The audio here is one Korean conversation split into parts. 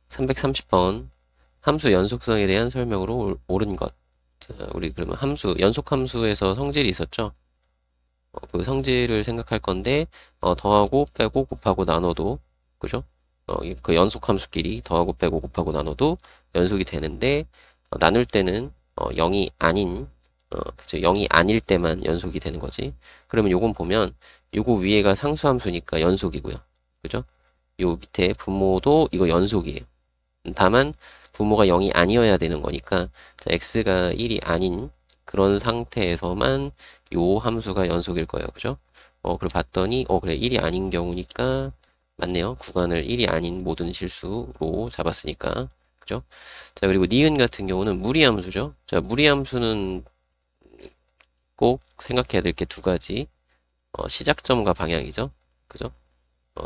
330번 함수 연속성에 대한 설명으로 옳은 것. 자, 우리 그러면 연속 함수에서 성질이 있었죠? 그 성질을 생각할 건데, 더하고, 빼고, 곱하고, 나눠도, 그죠? 그 연속 함수끼리 더하고, 빼고, 곱하고, 나눠도 연속이 되는데, 나눌 때는, 0이 아닌, 그죠? 0이 아닐 때만 연속이 되는 거지. 그러면 요건 보면, 요거 위에가 상수함수니까 연속이고요. 그죠? 요 밑에 분모도 이거 연속이에요. 다만 부모가 0이 아니어야 되는 거니까 자, x가 1이 아닌 그런 상태에서만 요 함수가 연속일 거예요. 그죠? 그걸 봤더니 그래 1이 아닌 경우니까 맞네요. 구간을 1이 아닌 모든 실수로 잡았으니까. 그죠? 자, 그리고 니은 같은 경우는 무리함수죠. 자, 무리함수는 꼭 생각해야 될 게 두 가지. 시작점과 방향이죠. 그죠?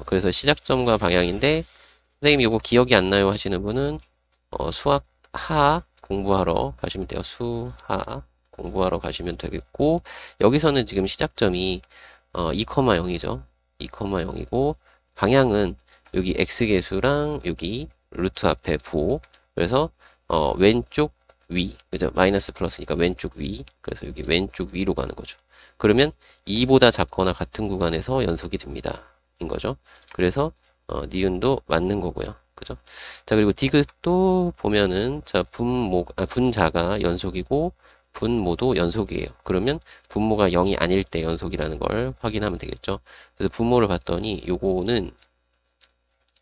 그래서 시작점과 방향인데 선생님 이거 기억이 안 나요 하시는 분은 수학 하 공부하러 가시면 돼요. 수하 공부하러 가시면 되겠고 여기서는 지금 시작점이 2,0이죠. 2,0이고 방향은 여기 x계수랑 여기 루트 앞에 부호 그래서 왼쪽 위 그죠? 마이너스 플러스니까 왼쪽 위 그래서 여기 왼쪽 위로 가는 거죠. 그러면 2보다 작거나 같은 구간에서 연속이 됩니다. 인 거죠. 그래서 니은도 맞는 거고요. 그죠? 자, 그리고 디귿도 보면은, 자, 분자가 연속이고, 분모도 연속이에요. 그러면 분모가 0이 아닐 때 연속이라는 걸 확인하면 되겠죠. 그래서 분모를 봤더니, 요거는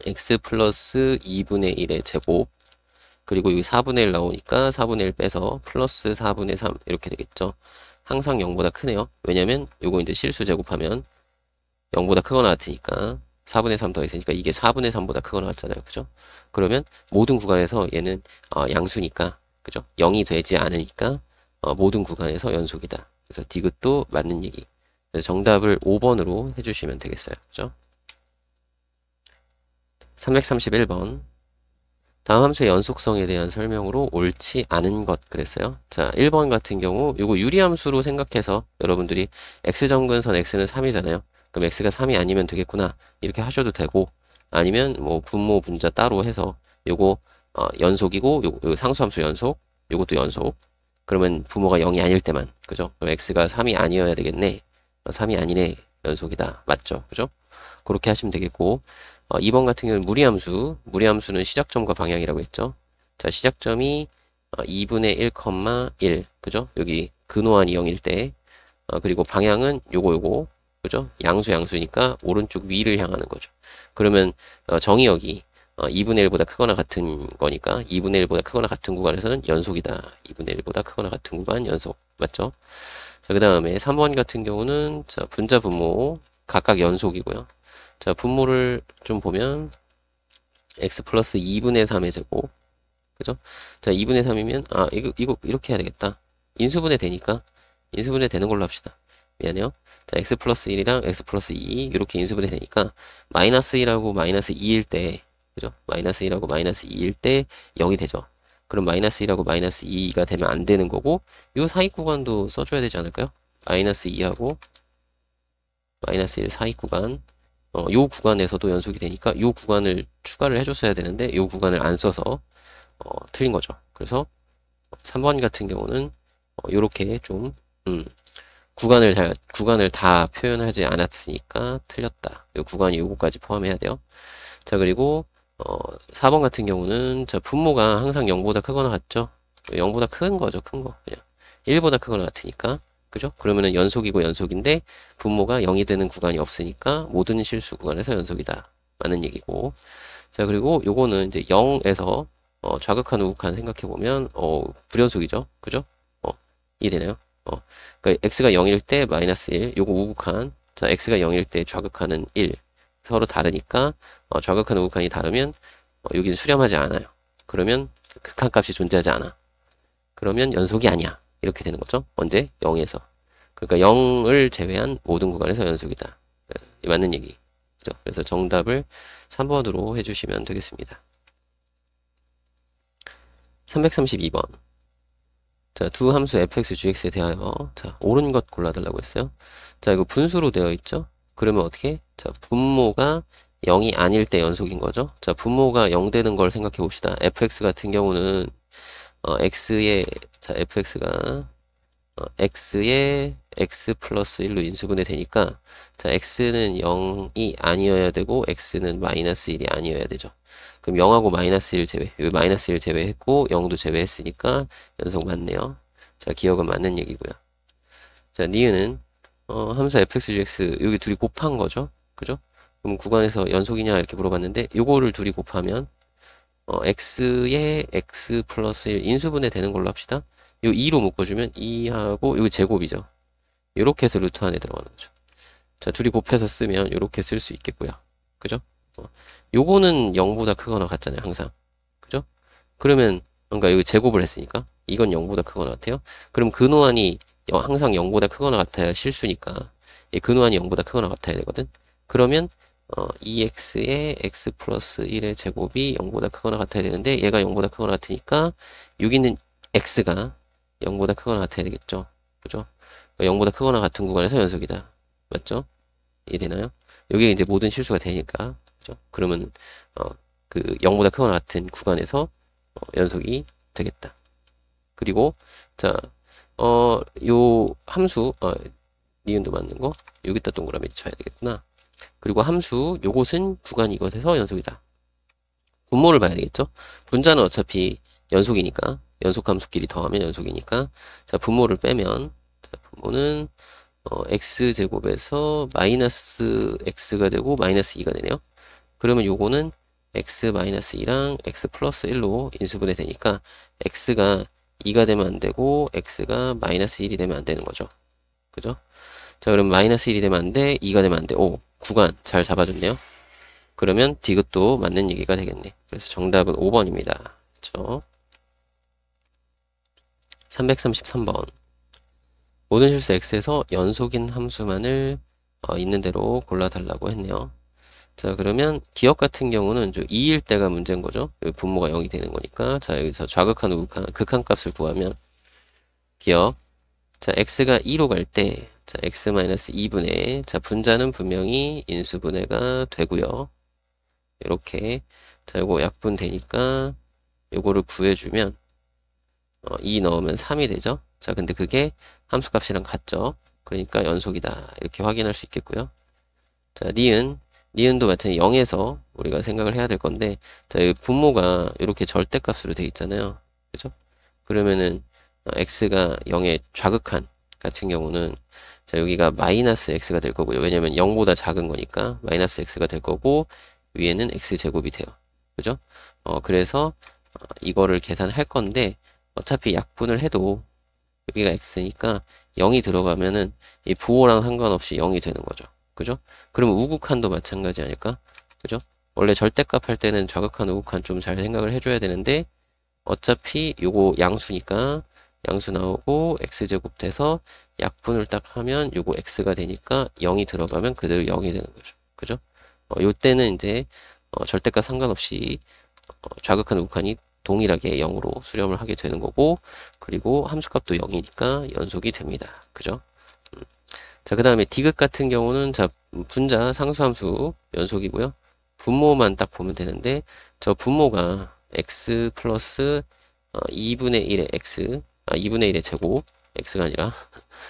x 플러스 2분의 1의 제곱, 그리고 여기 4분의 1 나오니까 4분의 1 빼서 플러스 4분의 3 이렇게 되겠죠. 항상 0보다 크네요. 왜냐면 요거 이제 실수 제곱하면 0보다 크거나 같으니까 4분의 3 더했으니까 이게 4분의 3보다 크거나 같잖아요. 그죠? 그러면 모든 구간에서 얘는 양수니까 그죠? 0이 되지 않으니까 모든 구간에서 연속이다. 그래서 디귿도 맞는 얘기. 그래서 정답을 5번으로 해주시면 되겠어요. 그죠? 331번 다음 함수의 연속성에 대한 설명으로 옳지 않은 것 그랬어요. 자, 1번 같은 경우 이거 유리함수로 생각해서 여러분들이 x점근선 x는 3이잖아요. 그럼 x가 3이 아니면 되겠구나 이렇게 하셔도 되고 아니면 뭐 분모 분자 따로 해서 요거 연속이고 요 상수함수 연속 요것도 연속 그러면 부모가 0이 아닐 때만 그죠? 그럼 x가 3이 아니어야 되겠네. 3이 아니네 연속이다 맞죠? 그죠? 그렇게 하시면 되겠고 2번 같은 경우는 무리함수는 시작점과 방향이라고 했죠. 자, 시작점이 2분의 1,1 그죠? 여기 근호한이 0일 때 그리고 방향은 요거 그죠? 양수니까 오른쪽 위를 향하는 거죠. 그러면 정의역이 2분의 1보다 크거나 같은 거니까 2분의 1보다 크거나 같은 구간에서는 연속이다. 2분의 1보다 크거나 같은 구간 연속 맞죠? 자, 그 다음에 3번 같은 경우는 자, 분자 분모 각각 연속이고요. 자, 분모를 좀 보면 x 플러스 2분의 3의 제곱 그죠? 자, 2분의 3이면 이거 이렇게 해야 되겠다. 인수분해 되니까 인수분해 되는 걸로 합시다. 미안해요. 자, x 플러스 1이랑 x 플러스 2 이렇게 인수분해 되니까 마이너스 1하고 마이너스 2일 때 그죠? 마이너스 1하고 마이너스 2일 때 0이 되죠. 그럼 마이너스 1하고 마이너스 2가 되면 안 되는 거고 요 사이 구간도 써줘야 되지 않을까요? 마이너스 2하고 마이너스 1 사이 구간 요 구간에서도 연속이 되니까 요 구간을 추가를 해줬어야 되는데 요 구간을 안 써서 틀린 거죠. 그래서 3번 같은 경우는 요렇게 좀 구간을 다 표현하지 않았으니까 틀렸다. 요 구간이 요거까지 포함해야 돼요. 자, 그리고 4번 같은 경우는 자, 분모가 항상 0보다 크거나 같죠? 0보다 큰 거죠. 큰 거. 그냥 1보다 크거나 같으니까. 그죠? 그러면은 연속이고 연속인데 분모가 0이 되는 구간이 없으니까 모든 실수 구간에서 연속이다. 라는 얘기고. 자, 그리고 요거는 이제 0에서 좌극한 우극한 생각해보면 불연속이죠. 그죠? 이해되나요? 그러니까 x가 0일 때 마이너스 1, 요거 우극한. 자, x가 0일 때 좌극한은 1. 서로 다르니까 좌극한 우극한이 다르면 여기는 수렴하지 않아요. 그러면 극한값이 존재하지 않아. 그러면 연속이 아니야. 이렇게 되는 거죠. 언제? 0에서. 그러니까 0을 제외한 모든 구간에서 연속이다. 네, 맞는 얘기. 그죠? 그래서 정답을 3번으로 해주시면 되겠습니다. 332번. 자, 두 함수 fx, gx에 대하여 자, 옳은 것 골라달라고 했어요. 자, 이거 분수로 되어 있죠? 그러면 어떻게? 자, 분모가 0이 아닐 때 연속인 거죠. 자, 분모가 0 되는 걸 생각해 봅시다. fx 같은 경우는 x의 자 fx가 x의 x 플러스 1로 인수분해 되니까 자 x는 0이 아니어야 되고 x는 마이너스 1이 아니어야 되죠. 그럼 0하고 마이너스 1 제외, 여기 마이너스 1 제외했고 0도 제외했으니까 연속 맞네요. 자 기억은 맞는 얘기고요. 자 니은은 함수 fx,gx 여기 둘이 곱한 거죠. 그죠? 그럼 구간에서 연속이냐 이렇게 물어봤는데 요거를 둘이 곱하면 x의 x 플러스 1 인수분해 되는 걸로 합시다. 요 2로 묶어주면 2하고 여기 제곱이죠. 요렇게 해서 루트 안에 들어가는 거죠. 자, 둘이 곱해서 쓰면 요렇게 쓸 수 있겠고요. 그죠? 요거는 0보다 크거나 같잖아요. 항상. 그죠? 그러면 그러니까 여기 제곱을 했으니까 이건 0보다 크거나 같아요. 그럼 근호한이 항상 0보다 크거나 같아야 실수니까 이 근호한이 0보다 크거나 같아야 되거든. 그러면 2x의 x 플러스 1의 제곱이 0보다 크거나 같아야 되는데 얘가 0보다 크거나 같으니까 여기 있는 x가 0보다 크거나 같아야 되겠죠. 그죠? 0보다 크거나 같은 구간에서 연속이다. 맞죠? 이해되나요? 여기에 이제 모든 실수가 되니까. 그죠? 그러면 그 0보다 크거나 같은 구간에서 연속이 되겠다. 그리고 자, 요 함수 니은도 맞는 거 여기다 동그라미 쳐야 되겠구나. 그리고 함수 요것은 구간 이것에서 연속이다. 분모를 봐야 되겠죠? 분자는 어차피 연속이니까 연속 함수끼리 더하면 연속이니까 자 분모를 빼면 자, 분모는 x제곱에서 마이너스 x가 되고 마이너스 2가 되네요. 그러면 요거는 x 마이너스 2랑 x 플러스 1로 인수분해 되니까 x가 2가 되면 안 되고 x가 마이너스 1이 되면 안 되는 거죠. 그죠? 자 그럼 마이너스 1이 되면 안 돼, 2가 되면 안 돼. 오 구간 잘 잡아줬네요. 그러면 디귿도 맞는 얘기가 되겠네. 그래서 정답은 5번입니다. 그렇죠? 333번. 모든 실수 x에서 연속인 함수만을 있는 대로 골라달라고 했네요. 자 그러면 기억 같은 경우는 2일 때가 문제인 거죠. 여기 분모가 0이 되는 거니까 자 여기서 좌극한 우극한 극한값을 구하면 기억 자 x가 2로 갈 때 자 x-2분의 자 분자는 분명히 인수분해가 되고요. 이렇게 자 요거 약분 되니까 요거를 구해주면 2 넣으면 3이 되죠. 자 근데 그게 함수값이랑 같죠. 그러니까 연속이다 이렇게 확인할 수 있겠고요. 자 니은도 마찬가지 0에서 우리가 생각을 해야 될 건데 자 여기 분모가 이렇게 절대값으로 되어 있잖아요. 그죠? 그러면은 x가 0의 좌극한 같은 경우는 자 여기가 마이너스 x가 될 거고요. 왜냐면 0보다 작은 거니까 마이너스 x가 될 거고 위에는 x제곱이 돼요. 그죠? 그래서 이거를 계산할 건데 어차피 약분을 해도 여기가 x니까 0이 들어가면은 이 부호랑 상관없이 0이 되는 거죠. 그죠? 그러면 우극한도 마찬가지 아닐까? 그죠? 원래 절대값 할 때는 좌극한, 우극한 좀 잘 생각을 해줘야 되는데 어차피 요거 양수니까 양수 나오고 x제곱 돼서 약분을 딱 하면 요거 x가 되니까 0이 들어가면 그대로 0이 되는 거죠. 그죠? 요 때는 이제 절대값 상관없이 좌극한, 우극한이 동일하게 0으로 수렴을 하게 되는 거고 그리고 함수값도 0이니까 연속이 됩니다. 그죠? 자, 그 다음에 디귿 같은 경우는 자 분자 상수함수 연속이고요. 분모만 딱 보면 되는데 저 분모가 x 플러스 2분의 1의 x 2분의 1의 제곱 x가 아니라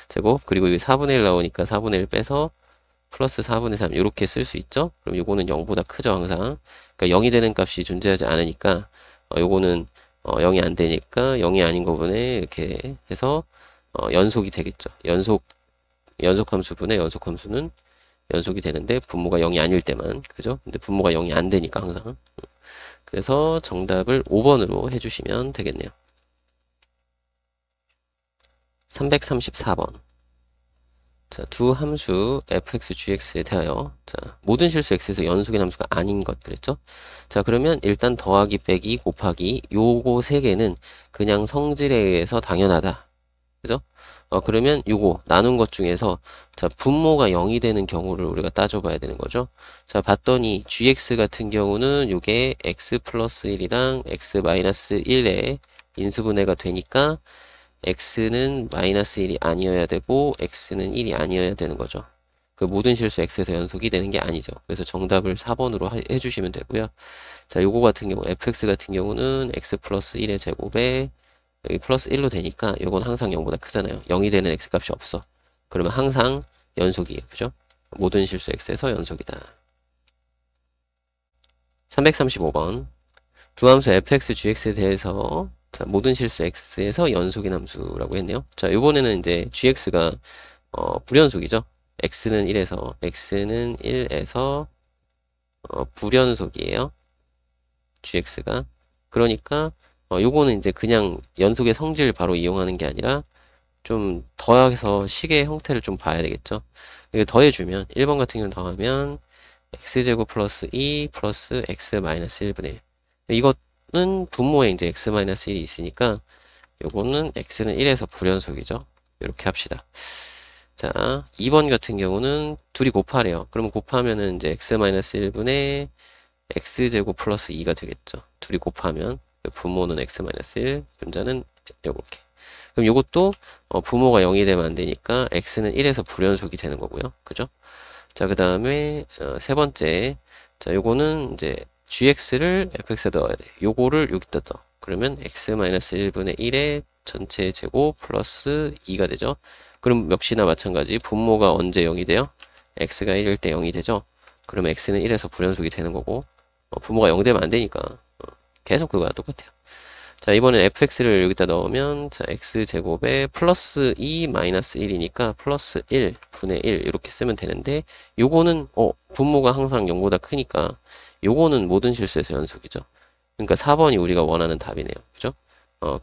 제곱 그리고 여기 4분의 1 나오니까 4분의 1 빼서 플러스 4분의 3 이렇게 쓸 수 있죠. 그럼 요거는 0보다 크죠 항상. 그러니까 0이 되는 값이 존재하지 않으니까 요거는 0이 안 되니까 0이 아닌 거분에 이렇게 해서 연속이 되겠죠. 연속함수분의 연속함수는 연속이 되는데 분모가 0이 아닐 때만 그죠? 근데 분모가 0이 안 되니까 항상. 그래서 정답을 5번으로 해주시면 되겠네요. 334번. 자, 두 함수 fx, gx에 대하여 자, 모든 실수 x에서 연속인 함수가 아닌 것 그랬죠? 자, 그러면 일단 더하기, 빼기, 곱하기 요거 세 개는 그냥 성질에 의해서 당연하다. 그죠? 그러면 요거 나눈 것 중에서 자, 분모가 0이 되는 경우를 우리가 따져봐야 되는 거죠. 자, 봤더니 gx 같은 경우는 요게 x 플러스 1이랑 x 마이너스 1의 인수분해가 되니까 x는 마이너스 1이 아니어야 되고 x는 1이 아니어야 되는 거죠. 그 모든 실수 x에서 연속이 되는 게 아니죠. 그래서 정답을 4번으로 해주시면 되고요. 자, 요거 같은 경우 fx 같은 경우는 x 플러스 1의 제곱에 여기 플러스 1로 되니까 요건 항상 0보다 크잖아요. 0이 되는 x값이 없어. 그러면 항상 연속이에요. 그죠? 모든 실수 x에서 연속이다. 335번 두 함수 fx, gx에 대해서 자, 모든 실수 x에서 연속인 함수라고 했네요. 자, 이번에는 이제 gx가 불연속이죠. x는 1에서 불연속이에요. gx가. 그러니까 요거는 이제 그냥 연속의 성질 바로 이용하는 게 아니라 좀 더해서 식의 형태를 좀 봐야 되겠죠. 이거 더해주면 1번 같은 경우는 더하면 x제곱 플러스 2 플러스 x 마이너스 1분의 1. 이거는 분모에 이제 x 마이너스 1이 있으니까 요거는 x는 1에서 불연속이죠. 이렇게 합시다. 자, 2번 같은 경우는 둘이 곱하래요. 그러면 곱하면은 이제 x 마이너스 1분의 x제곱 플러스 2가 되겠죠. 둘이 곱하면 분모는 x 마이너스 1, 분자는 요렇게. 그럼 요것도 부모가 0이 되면 안 되니까 x는 1에서 불연속이 되는 거고요. 그죠? 자, 그 다음에 세 번째. 자, 요거는 이제 gx를 fx에 넣어야 돼. 요거를 여기다 넣어. 그러면 x-1분의 1의 전체 제곱 플러스 2가 되죠. 그럼 역시나 마찬가지 분모가 언제 0이 돼요? x가 1일 때 0이 되죠. 그러면 x는 1에서 불연속이 되는 거고 분모가 0 되면 안 되니까 계속 그거야 똑같아요. 자, 이번엔 fx를 여기다 넣으면 자, x제곱에 플러스 2 마이너스 1이니까 플러스 1 분의 1 이렇게 쓰면 되는데 요거는 분모가 항상 0보다 크니까 요거는 모든 실수에서 연속이죠. 그러니까 4번이 우리가 원하는 답이네요. 그죠?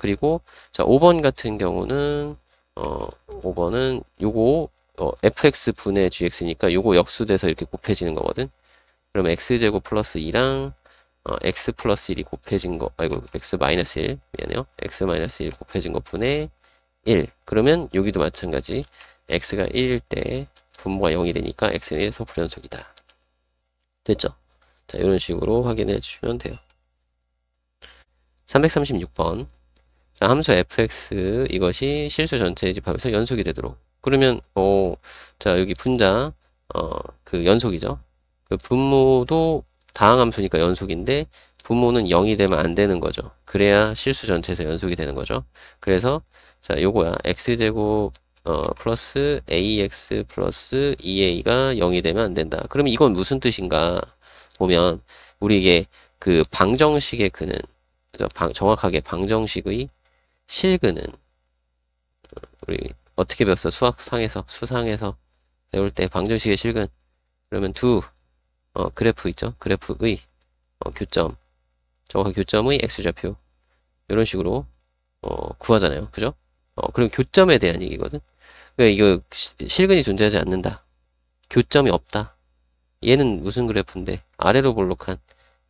그리고 자, 5번 같은 경우는 5번은 요거 fx 분의 gx니까 요거 역수돼서 이렇게 곱해지는 거거든. 그러면 x제곱 플러스 2랑 x 플러스 1이 곱해진 거, 아이고, x 마이너스 1, 미안해요. x 마이너스 1 곱해진 것 분의 1. 그러면 여기도 마찬가지. x가 1일 때 분모가 0이 되니까 x는 1에서 불연속이다. 됐죠? 자, 이런 식으로 확인해 주시면 돼요. 336번. 자, 함수 fx, 이것이 실수 전체의 집합에서 연속이 되도록. 그러면, 자, 여기 분자, 그 연속이죠. 그 분모도 다항함수니까 연속인데 분모는 0이 되면 안 되는 거죠. 그래야 실수 전체에서 연속이 되는 거죠. 그래서 자, 요거야. x제곱 플러스 ax 플러스 2a가 0이 되면 안 된다. 그러면 이건 무슨 뜻인가 보면 우리 이게 그 방정식의 근은 정확하게 방정식의 실근은 우리 어떻게 배웠어? 수상에서 배울 때 방정식의 실근 그러면 그래프 있죠? 그래프의 교점, 정확한 교점의 x좌표 이런 식으로 구하잖아요. 그죠? 그럼 교점에 대한 얘기거든. 그러니까 이거 실근이 존재하지 않는다. 교점이 없다. 얘는 무슨 그래프인데? 아래로 볼록한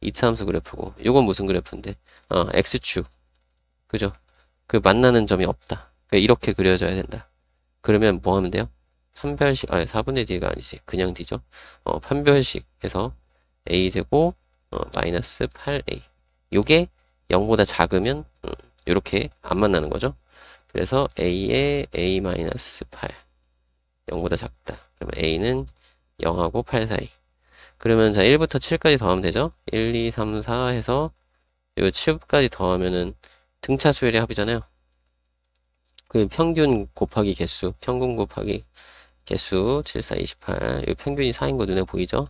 이차함수 그래프고 이건 무슨 그래프인데? x축. 그죠? 그 만나는 점이 없다. 그러니까 이렇게 그려져야 된다. 그러면 뭐 하면 돼요? 판별식, 4분의 d가 아니지. 그냥 d죠. 판별식 해서 a제곱 마이너스 8a. 요게 0보다 작으면 이렇게 안 만나는 거죠. 그래서 a에 a 마이너스 8. 0보다 작다. 그러면 a는 0하고 8 사이. 그러면 자 1부터 7까지 더하면 되죠. 1, 2, 3, 4 해서 요 7까지 더하면은 등차수열의 합이잖아요. 그 평균 곱하기 개수, 평균 곱하기 개수 7, 4, 28. 이 평균이 4인 거 눈에 보이죠?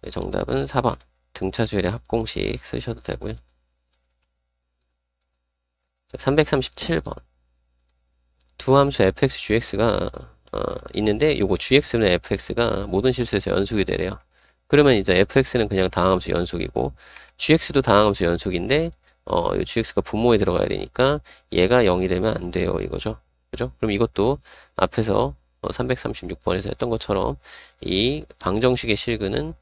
네, 정답은 4번. 등차수열의 합공식 쓰셔도 되고요. 337번. 두 함수 fx, gx가 있는데 요거 gx는 fx가 모든 실수에서 연속이 되래요. 그러면 이제 fx는 그냥 다항함수 연속이고 gx도 다항함수 연속인데 이 gx가 분모에 들어가야 되니까 얘가 0이 되면 안 돼요. 이거죠. 그죠? 그럼 이것도 앞에서 336번에서 했던 것처럼 이 방정식의 실근은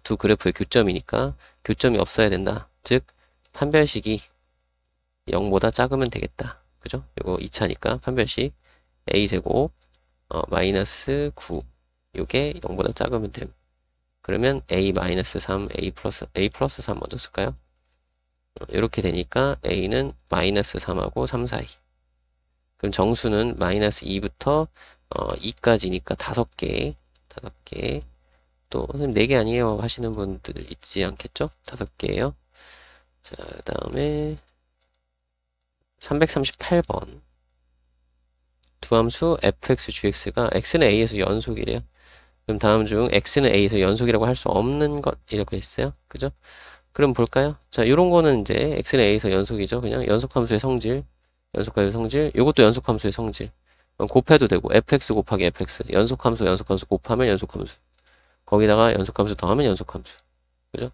두 그래프의 교점이니까 교점이 없어야 된다. 즉 판별식이 0보다 작으면 되겠다. 그죠? 이거 2차니까 판별식 a제곱 마이너스 9 요게 0보다 작으면 됨. 그러면 a 마이너스 3, a 플러스 3 먼저 쓸까요? 이렇게 되니까 a는 마이너스 3하고 3 사이. 그럼 정수는 마이너스 2부터 2까지니까 5개 5개. 또 선생님 4개 아니에요 하시는 분들 있지 않겠죠? 5개예요. 자, 그 다음에 338번. 두함수 fx, gx가 x는 a에서 연속이래요. 그럼 다음 중 x는 a에서 연속이라고 할 수 없는 것 이렇게 있어요. 그죠? 그럼 볼까요? 자, 요런 거는 이제 x는 a에서 연속이죠. 그냥 연속함수의 성질, 연속함수의 성질, 요것도 연속함수의 성질. 곱해도 되고 fx 곱하기 fx, 연속함수 곱하면 연속함수. 거기다가 연속함수 더하면 연속함수. 그죠?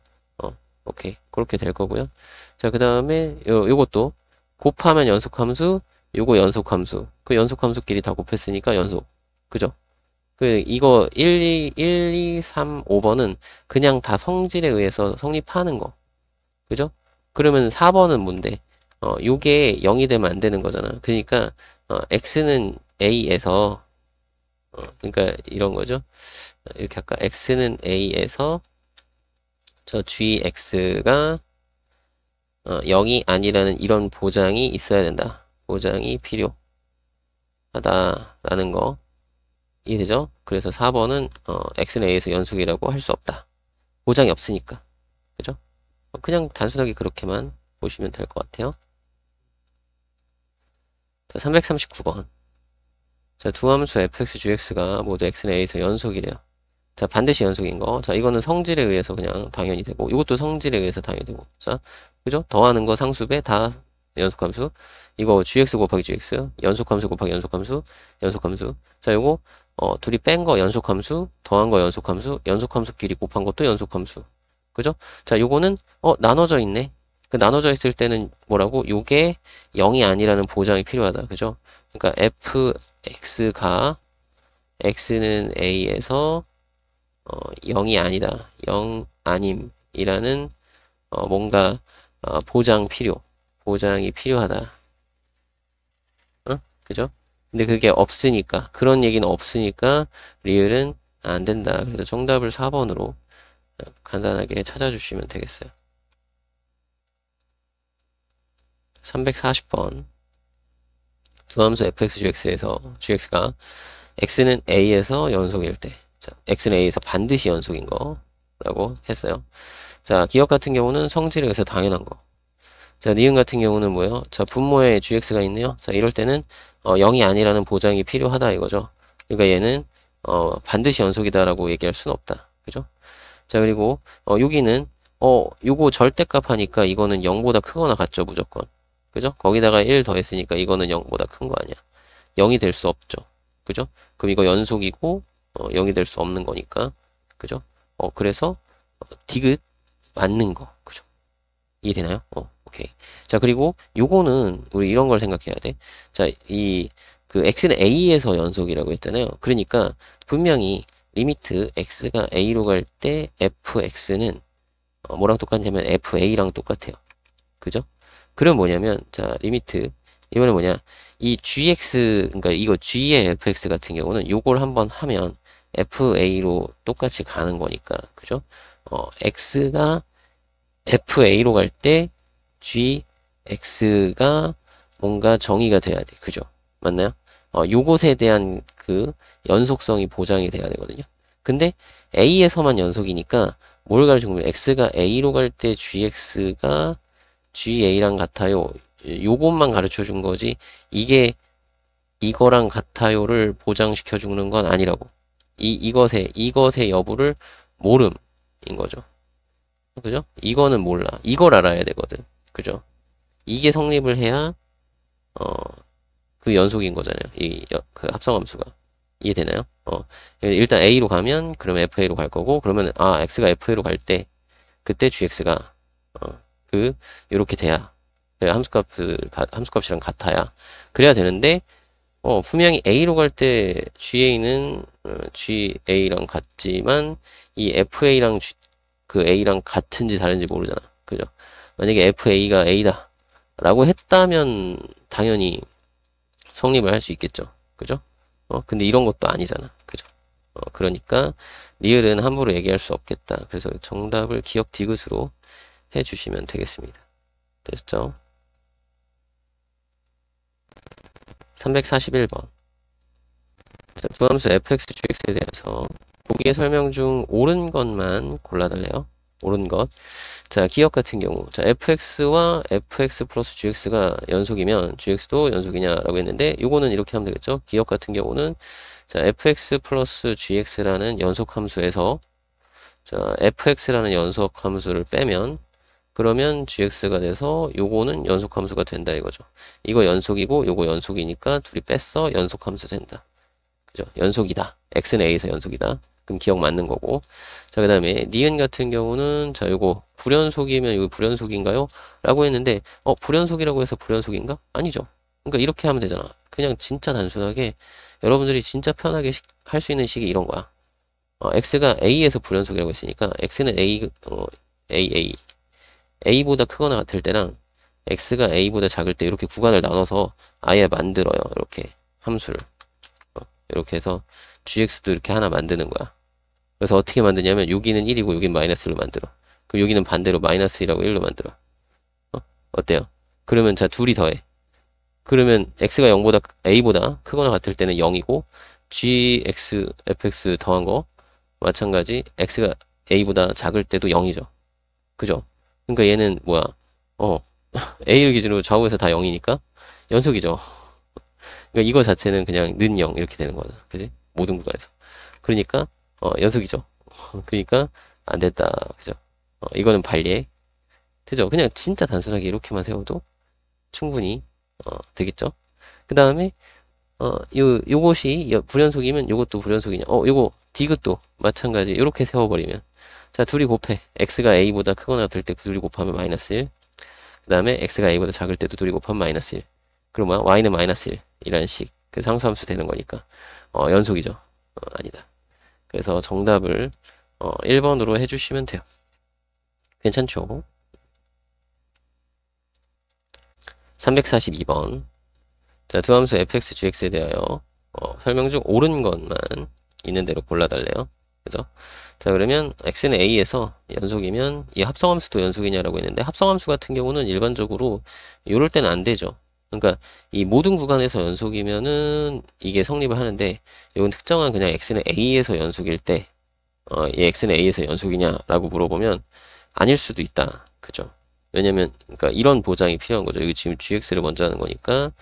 오케이. 그렇게 될 거고요. 자, 그 다음에 요것도 곱하면 연속함수, 요거 연속함수. 그 연속함수끼리 다 곱했으니까 연속. 그죠? 이거 1, 2, 3, 5번은 그냥 다 성질에 의해서 성립하는 거. 그죠? 그러면 4번은 뭔데? 요게 0이 되면 안 되는 거잖아. 그러니까, x는 a에서, 그러니까 이런 거죠. 이렇게 할까? x는 a에서 저 gx가 0이 아니라는 이런 보장이 있어야 된다. 보장이 필요하다라는 거 이해되죠? 그래서 4번은 x는 a에서 연속이라고 할 수 없다. 보장이 없으니까. 그죠? 그냥 단순하게 그렇게만 보시면 될 것 같아요. 자, 339번. 자, 두 함수 fx, gx가 모두 x는 a에서 연속이래요. 자, 반드시 연속인 거. 자, 이거는 성질에 의해서 그냥 당연히 되고, 이것도 성질에 의해서 당연히 되고. 자, 그죠? 더하는 거 상수배 다 연속함수. 이거 gx 곱하기 gx, 연속함수 곱하기 연속함수, 연속함수. 자, 요거, 둘이 뺀 거 연속함수, 더한 거 연속함수, 연속함수끼리 곱한 것도 연속함수. 그죠? 자, 요거는, 나눠져 있네. 그 나눠져 있을 때는 뭐라고? 요게 0이 아니라는 보장이 필요하다. 그죠? 그러니까 fx가 x는 a에서 0이 아니다. 0 아님이라는 뭔가 보장이 필요하다. 그죠? 근데 그게 없으니까 그런 얘기는 없으니까 리을은 안 된다. 그래서 정답을 4번으로 간단하게 찾아주시면 되겠어요. 340번 두함수 fx, gx에서 gx가 x는 a에서 연속일 때 자, x는 a에서 반드시 연속인 거라고 했어요. 자, 기억 같은 경우는 성질에 의해서 당연한 거. 자, 니은 같은 경우는 뭐예요? 자, 분모에 gx가 있네요. 자, 이럴 때는 0이 아니라는 보장이 필요하다 이거죠. 그러니까 얘는 반드시 연속이다라고 얘기할 수는 없다. 그죠? 자, 그리고 여기는 요거 절대값 하니까 이거는 0보다 크거나 같죠, 무조건. 그죠? 거기다가 1 더했으니까 이거는 0보다 큰 거 아니야. 0이 될 수 없죠. 그죠? 그럼 이거 연속이고 0이 될 수 없는 거니까. 그죠? 그래서 디귿 맞는 거. 그죠? 이해되나요? 오케이. 자, 그리고 요거는 우리 이런 걸 생각해야 돼. 자, 그 x는 a에서 연속이라고 했잖아요. 그러니까 분명히 리미트 x가 a로 갈 때 fx는 뭐랑 똑같냐면 fa랑 똑같아요. 그죠? 그럼 뭐냐면 자, 리미트 이번에 뭐냐? 이 gx 그러니까 이거 g의 fx 같은 경우는 요걸 한번 하면 fa로 똑같이 가는 거니까. 그죠? x가 fa로 갈 때 gx가 뭔가 정의가 돼야 돼. 그죠? 맞나요? 요것에 대한 그 연속성이 보장이 돼야 되거든요. 근데 a에서만 연속이니까 뭘 가르쳐 주면 x가 a로 갈 때 gx가 ga랑 같아요. 요것만 가르쳐 준 거지 이거랑 같아요를 보장시켜 주는 건 아니라고. 이것의 여부를 모름인 거죠. 그죠? 이거는 몰라. 이걸 알아야 되거든. 그죠? 이게 성립을 해야 그 연속인 거잖아요. 그 합성함수가. 이해되나요? 일단 A로 가면 그러면 FA로 갈 거고 그러면 X가 FA로 갈 때 그때 GX가 요렇게 돼야 함수값이랑 같아야 그래야 되는데 분명히 A로 갈 때 GA는 GA랑 같지만 이 FA랑 그 A랑 같은지 다른지 모르잖아. 그죠? 만약에 FA가 A다 라고 했다면 당연히 성립을 할 수 있겠죠. 그죠? 근데 이런 것도 아니잖아. 그죠? 그러니까 리을은 함부로 얘기할 수 없겠다. 그래서 정답을 기억 디귿으로 해주시면 되겠습니다. 됐죠? 341번. 자, 두함수 fx, gx에 대해서 여기에 설명 중 옳은 것만 골라달래요. 옳은 것. 자, 기억 같은 경우. 자, fx와 fx 플러스 gx가 연속이면 gx도 연속이냐라고 했는데, 요거는 이렇게 하면 되겠죠? 기억 같은 경우는, 자, fx 플러스 gx라는 연속 함수에서, 자, fx라는 연속 함수를 빼면, 그러면 gx가 돼서 요거는 연속 함수가 된다 이거죠. 이거 연속이고 요거 연속이니까 둘이 뺐어 연속 함수 된다. 그죠? 연속이다. x는 a에서 연속이다. 그럼 기억 맞는 거고. 자, 그 다음에 니은 같은 경우는 자, 요거 불연속이면 이거 불연속인가요? 라고 했는데 불연속이라고 해서 불연속인가? 아니죠. 그러니까 이렇게 하면 되잖아. 그냥 진짜 단순하게 여러분들이 진짜 편하게 할 수 있는 식이 이런 거야. x가 a에서 불연속이라고 했으니까 x는 a a보다 크거나 같을 때랑 x가 a보다 작을 때 이렇게 구간을 나눠서 아예 만들어요. 이렇게 함수를. 이렇게 해서 gx도 이렇게 하나 만드는 거야. 그래서 어떻게 만드냐면 여기는 1이고 여기는 마이너스 1로 만들어. 그럼 여기는 반대로 마이너스 1하고 1로 만들어. 어때요? 그러면 자 둘이 더해. 그러면 x가 0보다 a보다 크거나 같을 때는 0이고 gx fx 더한 거 마찬가지 x가 a보다 작을 때도 0이죠. 그죠? 그러니까 얘는 뭐야? a를 기준으로 좌우에서 다 0이니까 연속이죠. 그러니까 이거 자체는 그냥 는 0 이렇게 되는 거다. 그지? 모든 구간에서. 그러니까 연속이죠. 그러니까 안 됐다. 그죠? 이거는 반리에 되죠. 그냥 진짜 단순하게 이렇게만 세워도 충분히 되겠죠. 그 다음에 요것이 불연속이면 요것도 불연속이냐? 요거 디귿도 마찬가지. 이렇게 세워버리면 자 둘이 곱해. x가 a보다 크거나 같을 때 둘이 곱하면 마이너스 1. 그 다음에 x가 a보다 작을 때도 둘이 곱하면 마이너스 1. 그럼 뭐야? y는 마이너스 1 이라는 식. 그 상수함수 되는 거니까 연속이죠. 아니다. 그래서 정답을 1번으로 해주시면 돼요. 괜찮죠? 342번. 자, 두 함수 fx, gx에 대하여 설명 중 옳은 것만 있는 대로 골라달래요. 그죠? 자, 그러면 x는 a에서 연속이면 이 합성함수도 연속이냐라고 했는데 합성함수 같은 경우는 일반적으로 이럴 때는 안 되죠. 그러니까 이 모든 구간에서 연속이면은 이게 성립을 하는데 이건 특정한 그냥 x는 a에서 연속일 때 이 x는 a에서 연속이냐라고 물어보면 아닐 수도 있다. 그죠? 왜냐면 그러니까 이런 보장이 필요한 거죠. 여기 지금 gx를 먼저 하는 거니까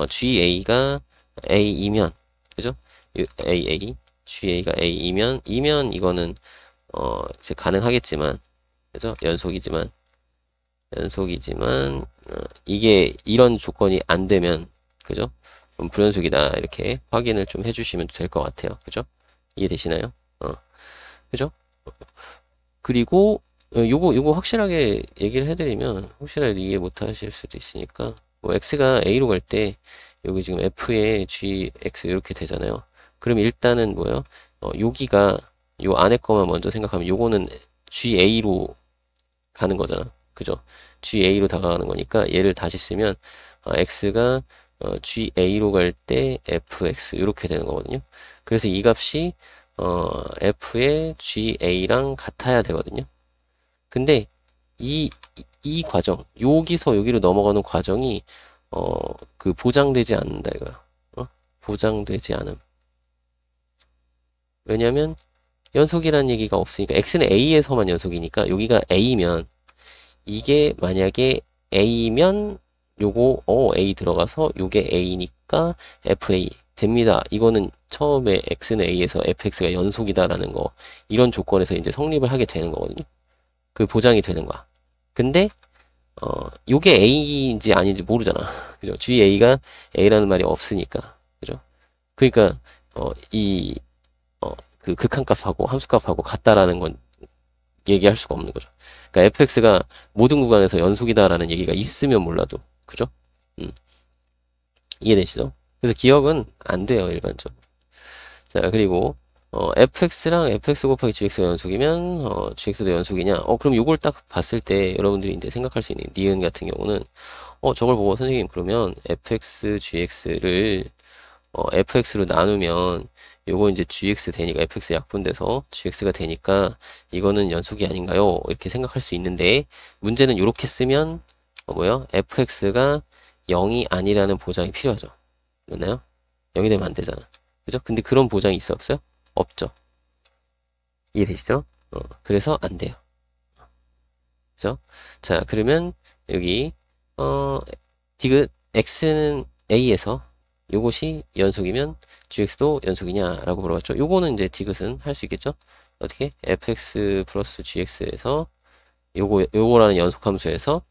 ga가 a이면 그죠? ga가 a이면 이거는 이제 가능하겠지만 그죠? 연속이지만 이게 이런 조건이 안 되면 그죠? 그럼 불연속이다 이렇게 확인을 좀 해주시면 될 것 같아요. 그죠? 이해되시나요? 그죠? 그리고 요거 확실하게 얘기를 해드리면 혹시라도 이해 못하실 수도 있으니까 뭐 x가 a로 갈 때 여기 지금 f에 gx 이렇게 되잖아요. 그럼 일단은 뭐예요? 여기가 요 안에 거만 먼저 생각하면 요거는 ga로 가는 거잖아. 그죠? ga로 다가가는 거니까 얘를 다시 쓰면 x가 ga로 갈 때 fx 이렇게 되는 거거든요. 그래서 이 값이 f의 ga랑 같아야 되거든요. 근데 이 과정 여기서 여기로 넘어가는 과정이 그 보장되지 않는다 이거야. 보장되지 않음. 왜냐면 연속이라는 얘기가 없으니까 x는 a에서만 연속이니까 여기가 a면 이게 만약에 a면 요거 a 들어가서 요게 a니까 fa 됩니다. 이거는 처음에 x는 a에서 fx가 연속이다라는 거 이런 조건에서 이제 성립을 하게 되는 거거든요. 그 보장이 되는 거야. 근데 요게 a인지 아닌지 모르잖아. 그죠? ga가 a라는 말이 없으니까. 그죠? 그러니까 그 극한값하고 함수값하고 같다라는 건 얘기할 수가 없는 거죠. 그러니까 fx가 모든 구간에서 연속이다라는 얘기가 있으면 몰라도 그죠? 이해되시죠? 그래서 기억은 안 돼요 일반적으로. 자 그리고 fx랑 fx 곱하기 gx가 연속이면 gx도 연속이냐? 그럼 요걸 딱 봤을 때 여러분들이 이제 생각할 수 있는 니은 같은 경우는 저걸 보고 선생님 그러면 fx gx를 fx로 나누면 요거 이제 gx 되니까 fx 약분돼서 gx가 되니까 이거는 연속이 아닌가요? 이렇게 생각할 수 있는데 문제는 이렇게 쓰면 뭐요? fx가 0이 아니라는 보장이 필요하죠. 맞나요? 0이 되면 안 되잖아. 그죠? 근데 그런 보장이 있어 없어요? 없죠. 이해되시죠? 그래서 안 돼요. 그죠? 자, 그러면 여기 디귿 x는 a에서 요것이 연속이면 gx도 연속이냐라고 물어봤죠. 요거는 이제 디귿은 할 수 있겠죠? 어떻게? fx 플러스 gx에서 요거라는 연속함수에서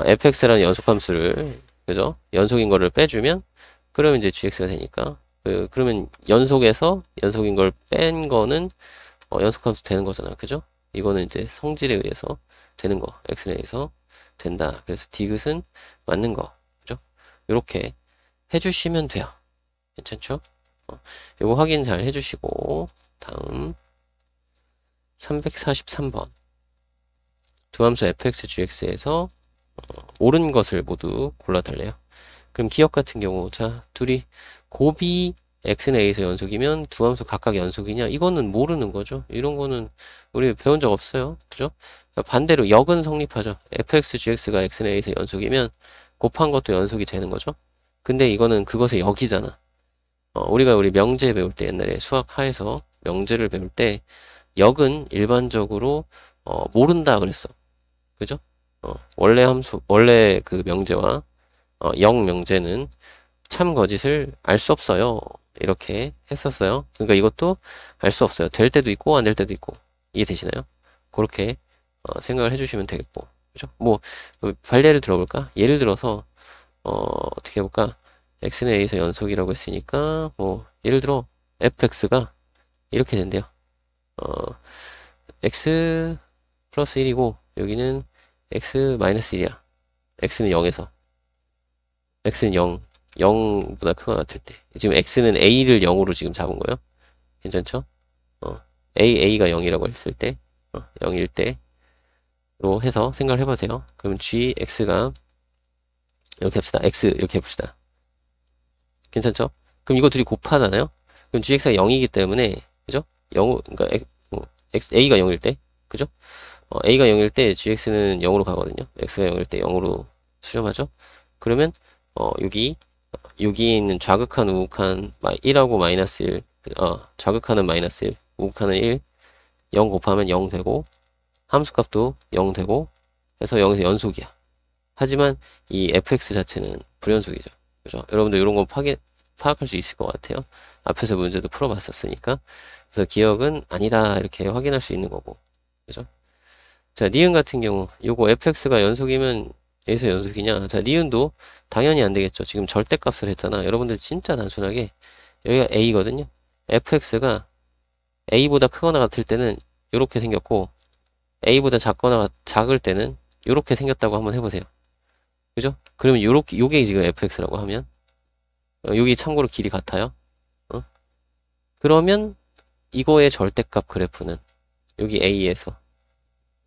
fx라는 연속함수를 그죠? 연속인 거를 빼주면 그러면 이제 gx가 되니까 그러면 연속인 걸 뺀 거는 연속함수 되는 거잖아. 그죠? 이거는 이제 성질에 의해서 되는 거. x에 의해서 된다. 그래서 디귿은 맞는 거. 그죠? 이렇게 해주시면 돼요. 괜찮죠? 이거 확인 잘 해주시고 다음 343번 두 함수 fx, gx에서 옳은 것을 모두 골라달래요. 그럼 기억 같은 경우 자 둘이 곱이 x는 a에서 연속이면 두 함수 각각 연속이냐 이거는 모르는 거죠. 이런 거는 우리 배운 적 없어요. 그죠? 반대로 역은 성립하죠. fx, gx가 x는 a에서 연속이면 곱한 것도 연속이 되는 거죠. 근데 이거는 그것의 역이잖아. 우리가 우리 명제 배울 때 옛날에 수학하에서 명제를 배울 때 역은 일반적으로 모른다 그랬어. 그죠? 원래 그 명제와 역 명제는 참 거짓을 알 수 없어요. 이렇게 했었어요. 그러니까 이것도 알 수 없어요. 될 때도 있고 안 될 때도 있고. 이해되시나요? 그렇게 생각을 해주시면 되겠고. 그죠? 뭐 발례를 들어볼까? 예를 들어서 어떻게 해볼까? x는 a에서 연속이라고 했으니까 뭐 예를 들어 fx가 이렇게 된대요. x 플러스 1이고 여기는 x 마이너스 1이야. x는 0에서 x는 0보다 크거나 같을 때 지금 x는 a를 0으로 지금 잡은 거예요. 괜찮죠? a가 0이라고 했을 때 0일 때로 해서 생각을 해보세요. 그럼 gx가 이렇게 합시다. x 이렇게 해봅시다. 괜찮죠? 그럼 이거 둘이 곱하잖아요? 그럼 gx가 0이기 때문에, 그죠? 0, 그러니까 a가 0일 때, 그죠? a가 0일 때 gx는 0으로 가거든요. x가 0일 때 0으로 수렴하죠? 그러면, 여기 있는 좌극한, 우극한, 1하고 마이너스 1, 좌극하는 마이너스 1, 우극하는 1, 0 곱하면 0 되고, 함수값도 0 되고, 해서 0에서 연속이야. 하지만 이 fx 자체는 불연속이죠. 그죠? 여러분들 이런 거 파악할 수 있을 것 같아요. 앞에서 문제도 풀어봤었으니까. 그래서 기억은 아니다 이렇게 확인할 수 있는 거고. 그죠? 자, 니은 같은 경우 요거 fx가 연속이면 a에서 연속이냐? 자, 니은도 당연히 안 되겠죠. 지금 절대값을 했잖아. 여러분들 진짜 단순하게 여기가 a거든요. fx가 a보다 크거나 같을 때는 이렇게 생겼고 a보다 작을 때는 이렇게 생겼다고 한번 해보세요. 그죠? 그러면 요게 지금 fx라고 하면 여기 참고로 길이 같아요. 그러면 이거의 절대값 그래프는 여기 a에서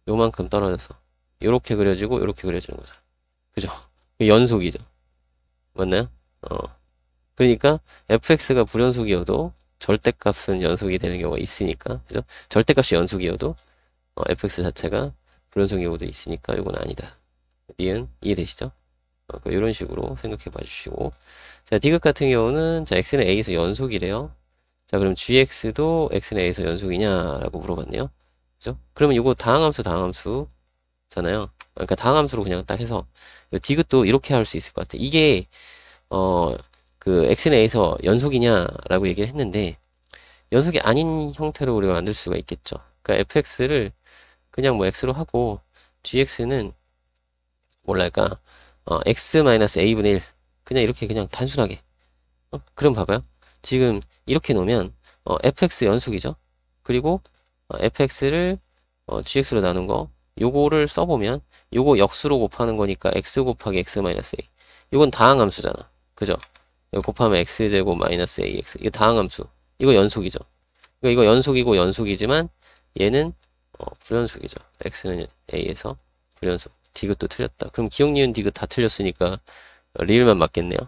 요만큼 떨어져서 요렇게 그려지고 요렇게 그려지는 거죠. 그죠? 연속이죠. 맞나요? 그러니까 fx가 불연속이어도 절대값은 연속이 되는 경우가 있으니까 그죠? 절대값이 연속이어도 fx 자체가 불연속인 경우도 있으니까 이건 아니다. 니은 이해되시죠? 이런 식으로 생각해 봐 주시고 자 디귿 같은 경우는 자 x는 a에서 연속이래요. 자 그럼 gx도 x는 a에서 연속이냐라고 물어봤네요. 그죠? 그러면 이거 다항함수잖아요. 그러니까 다항함수로 그냥 딱 해서 디귿도 이렇게 할 수 있을 것 같아. 이게 그 x는 a에서 연속이냐라고 얘기를 했는데 연속이 아닌 형태로 우리가 만들 수가 있겠죠. 그러니까 fx를 그냥 뭐 x로 하고 gx는 뭘랄까 x-a분의 1 그냥 이렇게 그냥 단순하게 그럼 봐봐요. 지금 이렇게 놓으면 fx 연속이죠. 그리고 fx를 gx로 나눈 거 요거를 써보면 요거 역수로 곱하는 거니까 x 곱하기 x-a 이건 다항함수잖아. 그죠? 이거 곱하면 x제곱 마이너스 ax 이거 다항함수 이거 연속이죠. 이거 연속이고 연속이지만 얘는 불연속이죠. x는 a에서 불연속 디귿도 틀렸다. 그럼 기억, 니은, 디귿 다 틀렸으니까 리을만 맞겠네요.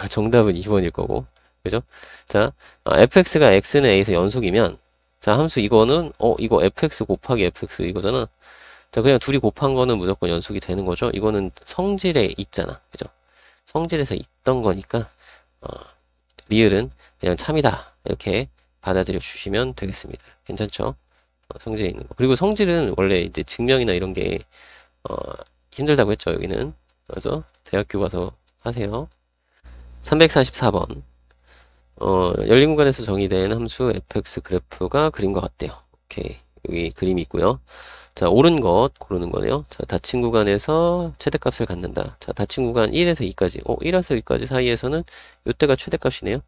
정답은 2번일 거고. 그죠? 자, fx가 x는 a에서 연속이면 자, 함수 이거는 이거 fx 곱하기 fx 이거잖아. 자, 그냥 둘이 곱한 거는 무조건 연속이 되는 거죠. 이거는 성질에 있잖아. 그죠? 성질에서 있던 거니까 리을은 그냥 참이다. 이렇게 받아들여 주시면 되겠습니다. 괜찮죠? 성질에 있는 거. 그리고 성질은 원래 이제 증명이나 이런 게 어, 힘들다고 했죠. 여기는. 그래서 대학교 가서 하세요. 344번. 열린 공간에서 정의된 함수 fx 그래프가 그린 것 같대요. 오케이. 여기 그림이 있고요. 자, 옳은 것 고르는 거네요. 자, 닫힌 구간에서 최대값을 갖는다. 자, 닫힌 구간 1에서 2까지. 1에서 2까지 사이에서는 요때가 최대값이네요.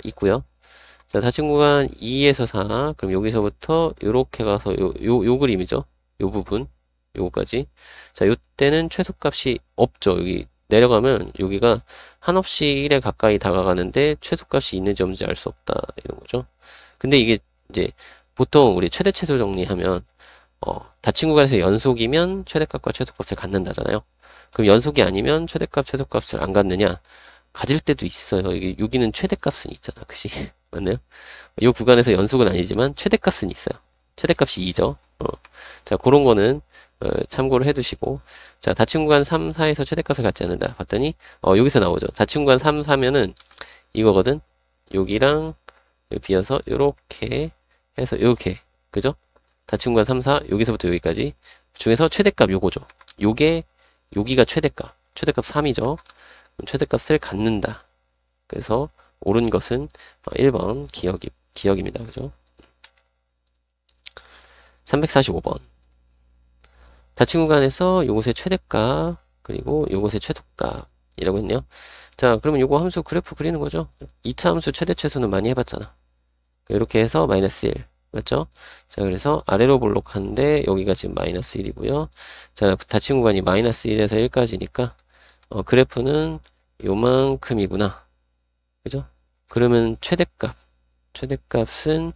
있고요. 자, 닫힌 구간 2에서 4. 그럼 여기서부터 요렇게 가서 요 그림이죠. 요 부분. 요거까지. 자, 요때는 최소값이 없죠. 여기 내려가면 여기가 한없이 1에 가까이 다가가는데 최소값이 있는지 없는지 알 수 없다. 이런 거죠. 근데 이게 이제 보통 우리 최대 최소 정리하면 닫힌 구간에서 연속이면 최대값과 최소값을 갖는다잖아요. 그럼 연속이 아니면 최대값, 최소값을 안 갖느냐? 가질 때도 있어요. 이게 여기는 최대값은 있잖아. 그치? 맞나요? 이 구간에서 연속은 아니지만 최대값은 있어요. 최대값이 2죠. 자, 그런 거는 참고를 해두시고, 자, 닫힌 구간 3, 4에서 최대값을 갖지 않는다. 봤더니 여기서 나오죠. 닫힌 구간 3, 4면은 이거거든. 여기랑 비어서 요렇게 해서 요렇게, 그죠? 닫힌 구간 3, 4 여기서부터 여기까지 중에서 최대값 요거죠. 요게 여기가 최대값 3이죠. 그럼 최대값을 갖는다. 그래서 옳은 것은 1번 기억입니다. 그죠? 345번. 닫힌 구간에서 요것의 최대값 그리고 요것의 최소값이라고 했네요. 자, 그러면 요거 함수 그래프 그리는 거죠. 2차 함수 최대 최소는 많이 해봤잖아. 이렇게 해서 마이너스 1 맞죠? 자, 그래서 아래로 볼록한데 여기가 지금 마이너스 1이고요. 자, 닫힌 구간이 마이너스 1에서 1까지니까 그래프는 요만큼이구나. 그죠? 그러면 최대값은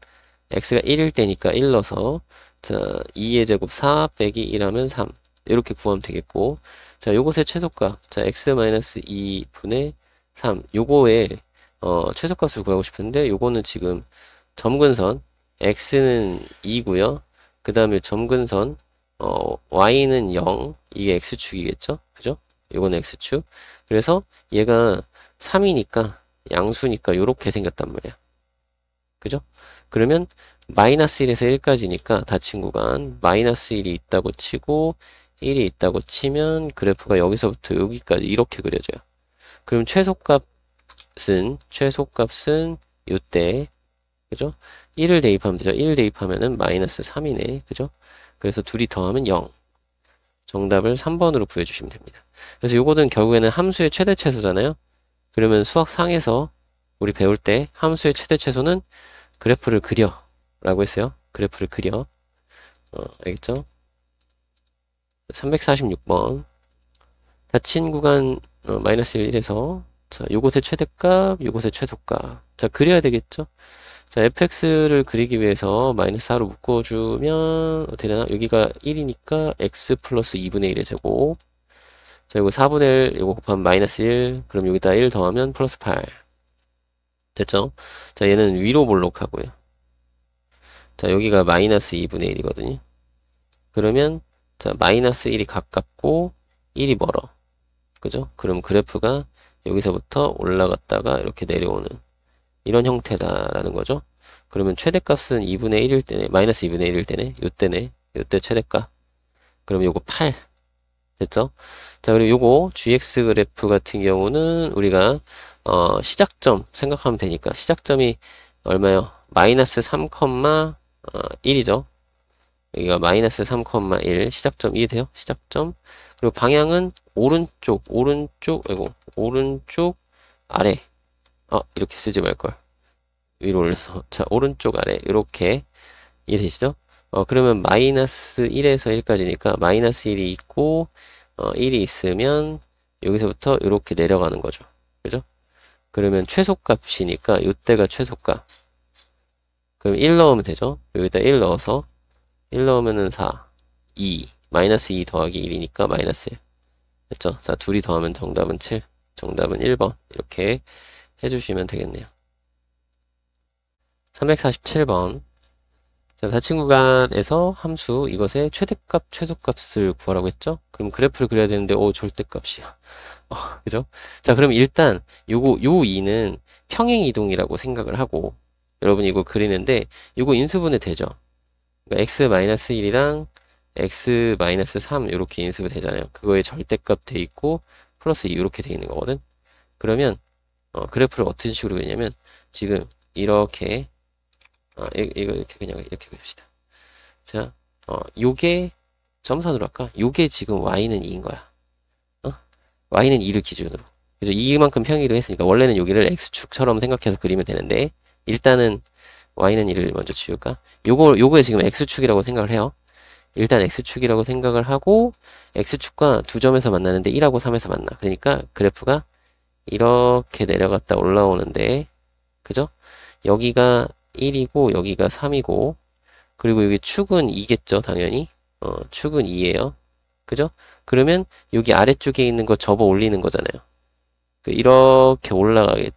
x가 1일 때니까 1 넣어서 자, 2의 제곱 4 빼기 1 하면 3 이렇게 구하면 되겠고 자, 요것의 최소값 자, x-2 분의 3 요거의 최소값을 구하고 싶은데 요거는 지금 점근선 x는 2고요. 그 다음에 점근선 y는 0 이게 x축이겠죠? 그죠? 요거는 x축 그래서 얘가 3이니까 양수니까 요렇게 생겼단 말이야. 그죠? 그러면 마이너스 1에서 1까지니까 닫힌 구간 마이너스 1이 있다고 치고 1이 있다고 치면 그래프가 여기서부터 여기까지 이렇게 그려져요. 그럼 최소값은 요때 그죠? 1을 대입하면 되죠. 1 대입하면은 마이너스 3이네. 그죠? 그래서 둘이 더하면 0. 정답을 3번으로 구해주시면 됩니다. 그래서 요거는 결국에는 함수의 최대 최소잖아요. 그러면 수학상에서 우리 배울 때 함수의 최대 최소는 그래프를 그려 라고 했어요. 그래프를 그려. 알겠죠? 346번. 닫힌 구간 마이너스 1에서 자, 요것의 최대값, 요것의 최소값. 자, 그려야 되겠죠? 자, fx를 그리기 위해서 마이너스 4로 묶어주면 어떻게 되나? 여기가 1이니까 x 플러스 2분의 1의 제곱. 자, 이거 4분의 1, 이거 곱하면 마이너스 1. 그럼 여기다 1 더하면 플러스 8. 됐죠? 자, 얘는 위로 볼록하고요. 자, 여기가 마이너스 2분의 1이거든요. 그러면, 자, 마이너스 1이 가깝고, 1이 멀어. 그죠? 그럼 그래프가 여기서부터 올라갔다가 이렇게 내려오는 이런 형태다라는 거죠. 그러면 최대값은 2분의 1일 때네. 마이너스 2분의 1일 때네. 요때네. 요때 최대값. 그럼 요거 8. 됐죠? 자, 그리고 요거 gx 그래프 같은 경우는 우리가 시작점 생각하면 되니까 시작점이 얼마요? 마이너스 3,1이죠. 여기가 마이너스 3,1 시작점 이해돼요? 시작점. 그리고 방향은 오른쪽 아래. 이렇게 쓰지 말걸. 위로 올려서. 자, 오른쪽 아래. 이렇게. 이해되시죠? 그러면 마이너스 1에서 1까지니까 마이너스 1이 있고, 1이 있으면 여기서부터 이렇게 내려가는 거죠. 그죠? 그러면 최소값이니까 요때가 최소값. 그럼 1 넣으면 되죠? 여기다 1 넣어서 1 넣으면은 4, 2. 마이너스 2 더하기 1이니까 마이너스 1. 됐죠? 자, 둘이 더하면 정답은 7. 정답은 1번. 이렇게 해주시면 되겠네요. 347번. 자, 닫힌 구간에서 함수 이것의 최대값, 최소값을 구하라고 했죠? 그럼 그래프를 그려야 되는데, 절대값이야. 그죠? 자, 그럼 일단 요 2는 평행이동이라고 생각을 하고 여러분이 이걸 그리는데 이거 인수분해 되죠? 그러니까 x-1이랑 x-3 이렇게 인수가 되잖아요. 그거에 절대값 돼 있고 플러스 2 이렇게 돼 있는 거거든. 그러면 그래프를 어떤 식으로 그리냐면 지금 이렇게 이거 이렇게 그냥 이렇게 그립시다. 자, 요게 점선으로 할까? 요게 지금 y는 2인 거야. y는 2를 기준으로. 그래서 이만큼 평이도 했으니까 원래는 여기를 x축처럼 생각해서 그리면 되는데 일단은 y는 2를 먼저 지울까? 요거에 지금 x축이라고 생각을 해요. 일단 x축이라고 생각을 하고 x축과 두 점에서 만나는데 1하고 3에서 만나. 그러니까 그래프가 이렇게 내려갔다 올라오는데 그죠? 여기가 1이고 여기가 3이고 그리고 여기 축은 2겠죠 당연히. 축은 2예요. 그죠? 그러면 여기 아래쪽에 있는 거 접어 올리는 거잖아요. 이렇게 올라가겠,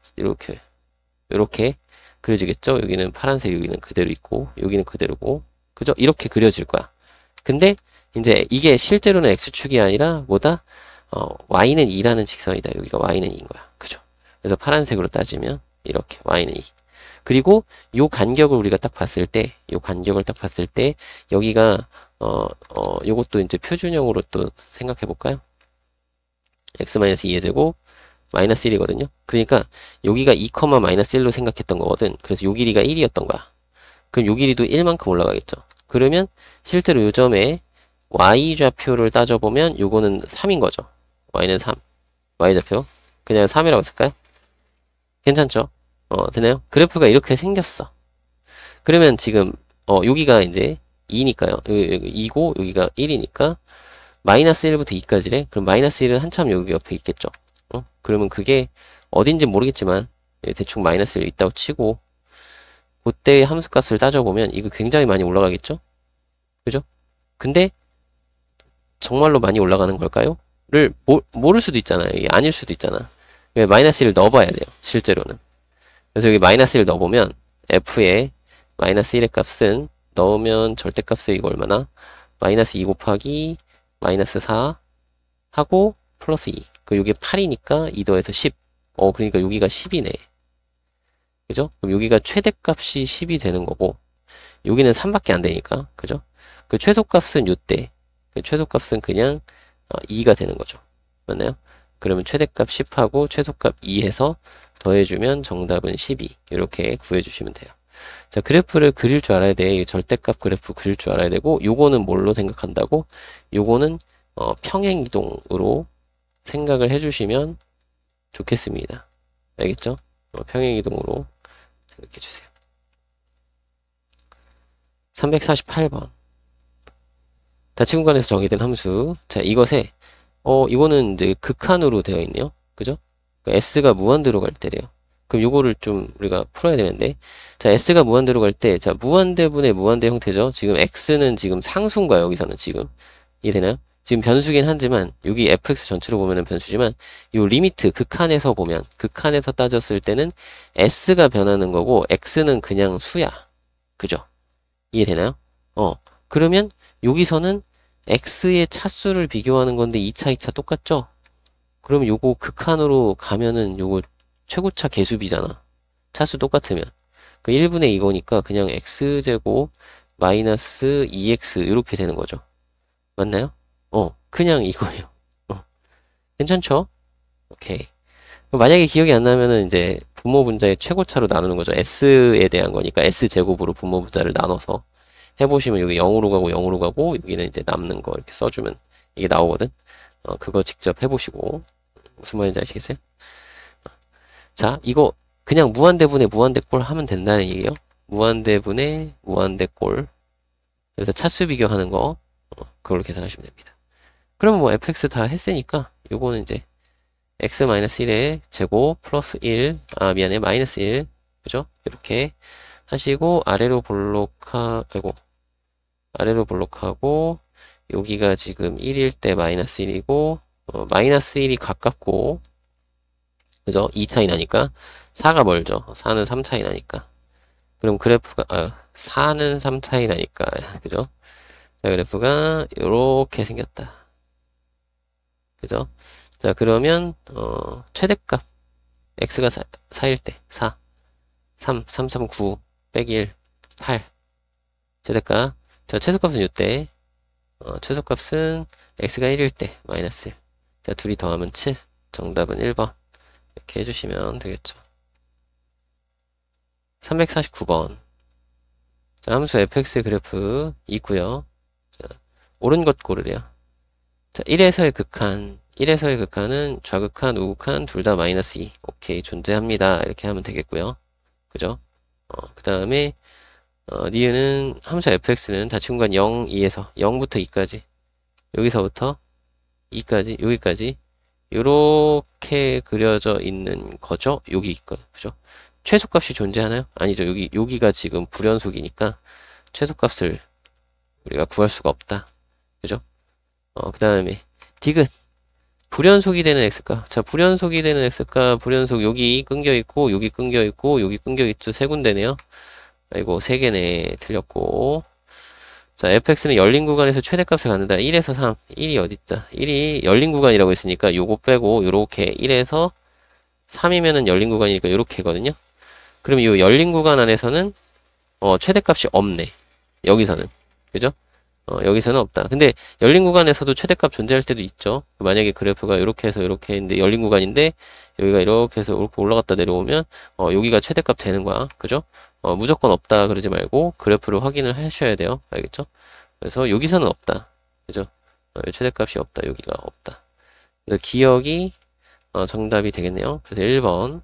이렇게 그려지겠죠? 여기는 파란색, 여기는 그대로 있고, 여기는 그대로고, 그죠? 이렇게 그려질 거야. 근데 이제 이게 실제로는 x축이 아니라 뭐다? y는 2라는 직선이다. 여기가 y는 2인 거야. 그죠? 그래서 파란색으로 따지면 이렇게 y는 2. 그리고 요 간격을 우리가 딱 봤을 때, 요 간격을 딱 봤을 때, 여기가, 요것도 이제 표준형으로 또 생각해 볼까요? x-2의 제곱, 마이너스 1이거든요. 그러니까 여기가 2, 마이너스 1로 생각했던 거거든. 그래서 요 길이가 1이었던 거야. 그럼 요 길이도 1만큼 올라가겠죠. 그러면 실제로 요 점에 y좌표를 따져보면 요거는 3인 거죠. y는 3. y좌표. 그냥 3이라고 쓸까요? 괜찮죠? 되나요? 그래프가 이렇게 생겼어. 그러면 지금 여기가 이제 2니까요. 2고 여기가 1이니까 마이너스 1부터 2까지래. 그럼 마이너스 1은 한참 여기 옆에 있겠죠. 그러면 그게 어딘지 모르겠지만 대충 마이너스 1 있다고 치고 그때의 함수값을 따져보면 이거 굉장히 많이 올라가겠죠? 그죠? 근데 정말로 많이 올라가는 걸까요? 를 모를 수도 있잖아요. 이게 아닐 수도 있잖아. 마이너스 1을 넣어봐야 돼요. 실제로는. 그래서 여기 마이너스 1을 넣어보면 f에 마이너스 1의 값은 넣으면 절대값은 이거 얼마나? 마이너스 2 곱하기 마이너스 4 하고 플러스 2. 요게 8이니까 2 더해서 10. 그러니까 여기가 10이네. 그죠? 그럼 여기가 최대값이 10이 되는 거고, 여기는 3밖에 안 되니까. 그죠? 그 최소값은 요때. 그 최소값은 그냥 2가 되는 거죠. 맞나요? 그러면 최대값 10하고 최소값 2 해서 더해주면 정답은 12. 이렇게 구해주시면 돼요. 자, 그래프를 그릴 줄 알아야 돼. 절대값 그래프 그릴 줄 알아야 되고, 요거는 뭘로 생각한다고? 요거는 평행이동으로 생각을 해주시면 좋겠습니다. 알겠죠? 평행이동으로 생각해주세요. 348번. 다치공간에서 정의된 함수. 자, 이것에 이거는 이제 극한으로 되어 있네요. 그죠? S가 무한대로 갈 때래요. 그럼 요거를 좀 우리가 풀어야 되는데, 자, S가 무한대로 갈 때, 자, 무한대분의 무한대 형태죠. 지금 X는 지금 상수인 거야, 여기서는 지금. 이해되나요? 지금 변수긴 하지만, 여기 fx 전체로 보면은 변수지만, 요 리미트, 극한에서 보면, 극한에서 따졌을 때는 S가 변하는 거고, X는 그냥 수야. 그죠? 이해되나요? 그러면 여기서는 X의 차수를 비교하는 건데 2차, 2차 똑같죠? 그러면 요거 극한으로 가면은 요거 최고차 개수비잖아. 차수 똑같으면. 그 1분의 이거니까 그냥 x제곱 마이너스 2x 이렇게 되는 거죠. 맞나요? 그냥 이거예요. 괜찮죠? 오케이. 만약에 기억이 안 나면은 이제 분모 분자의 최고차로 나누는 거죠. s에 대한 거니까 s제곱으로 분모 분자를 나눠서 해보시면 여기 0으로 가고 0으로 가고 여기는 이제 남는 거 이렇게 써주면 이게 나오거든. 그거 직접 해보시고 무슨 말인지 아시겠어요? 자, 이거 그냥 무한대분의 무한대꼴 하면 된다는 얘기예요. 무한대분의 무한대꼴. 그래서 차수 비교하는 거 그걸로 계산하시면 됩니다. 그러면 뭐 fx 다 했으니까 요거는 이제 x-1의 제곱 플러스 1, 미안해, 마이너스 1. 그죠? 이렇게 하시고 아래로 볼록하고 여기가 지금 1일 때 마이너스 1이고 마이너스 1이 가깝고 그죠? 2 차이 나니까 4가 멀죠. 4는 3 차이 나니까. 그럼 그래프가 4는 3 차이 나니까 그죠? 자, 그래프가 이렇게 생겼다. 그죠? 자, 그러면 최대값 x가 4일 때 4, 3, 3, 3, 9, 빼기 1, 8 최대값 자, 최소값은 이때. 최소값은 x가 1일 때 마이너스 1. 자, 둘이 더하면 7. 정답은 1번. 이렇게 해주시면 되겠죠. 349번. 자, 함수 fx 그래프 있고요. 자, 옳은 것 고르래요. 자, 1에서의 극한. 1에서의 극한은 좌극한, 우극한 둘 다 마이너스 2. 오케이, 존재합니다. 이렇게 하면 되겠고요. 그죠? 그 다음에 니은은 함수 fx는 닫힌 공간 0, 2에서 0부터 2까지 여기서부터 2까지 여기까지 요렇게 그려져 있는 거죠. 여기 있거 그죠? 최소값이 존재하나요? 아니죠. 여기가 지금 불연속이니까 최소값을 우리가 구할 수가 없다. 그죠? 그 다음에 디귿 불연속이 되는 x값. 자, 불연속이 되는 x값, 불연속 여기 끊겨 있고 여기 끊겨 있고 여기 끊겨 있죠. 세 군데네요. 아이고, 세 개네. 틀렸고. 자, fx는 열린 구간에서 최대값을 갖는다. 1에서 3. 1이 어딨다. 1이 열린 구간이라고 했으니까 요거 빼고 요렇게 1에서 3이면은 열린 구간이니까 요렇게거든요. 그럼 이 열린 구간 안에서는 최대값이 없네. 여기서는. 그죠? 여기서는 없다. 근데 열린 구간에서도 최대값 존재할 때도 있죠. 만약에 그래프가 이렇게 해서 이렇게 했는데 열린 구간인데 여기가 이렇게 해서 이렇게 올라갔다 내려오면 여기가 최대값 되는 거야. 그죠? 무조건 없다 그러지 말고 그래프를 확인을 하셔야 돼요. 알겠죠? 그래서 여기서는 없다. 그죠? 최대값이 없다. 여기가 없다. 그래서 기억이 정답이 되겠네요. 그래서 1번